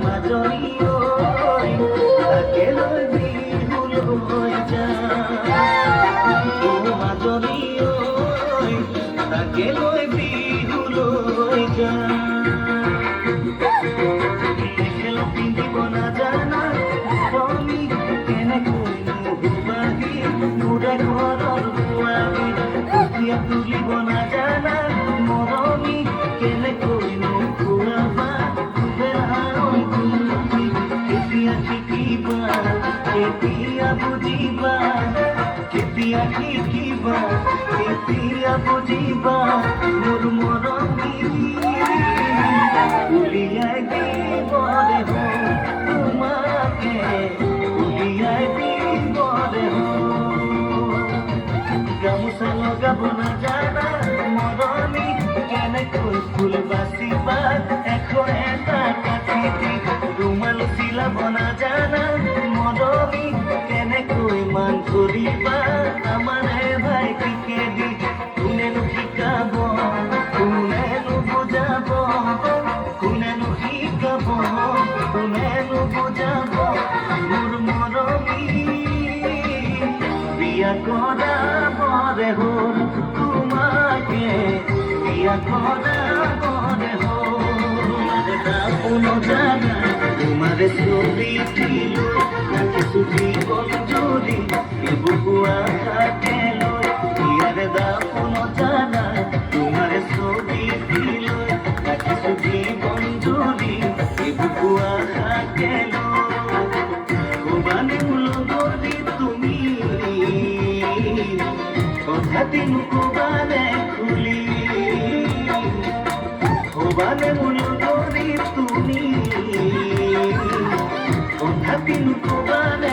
মাজনী ঐ তাকে লৈ বিহু লৈ যাওঁ মাজনী ঐ তাকে লৈ বিহু লৈ যাওঁ মেখেলা পিন্ধিব নাজানা তুমি কেনেকৈ নুশুবাহি মুদা ঘৰৰ বোৱাৰী কঠীয়া তুলিব নাজানা মৰমী কেনেকৈ নুশুৱাবা কেতিয়া শিকিবা কেতিয়া বুজিবা কেতিয়া শিকিবা কেতিয়া বুজিবা মোৰ মৰমী উলিয়াই দিব দেখোন তোমাকে উলিয়াই দিব দেখোন গামোচা লগাব নাজানা মৰমী কেনেকৈ ফুল বাচিবা এখন এটা কাঠিতে ৰুমাল চিলাব নাজানা মৰমী কেনেকৈ মান ধৰিবা আমাৰ ভাইটিকে দি কোনেনো শিকাব কোনেনো বুজাব কোনেনো শিকাব কোনেনো বুজাব মোৰ মৰমী বিয়া কৰাব দেখোন তোমাকে বিয়া কৰাব দেখোন দাপোন জানা তোমার ছবি ছিল রাখিছো জীবন জুড়ি বুকুয়া থাকে লই বিয়ার দাপোন জানা তোমার ছবি ছিল রাখিছো জীবন জুড়ি বুকুয়া থাকে লই ভবানে মূল গরি তুমি কথাটি মুকুবানে খুলি ভবানে মূল গরি তুমি কথাটি মুকুবানে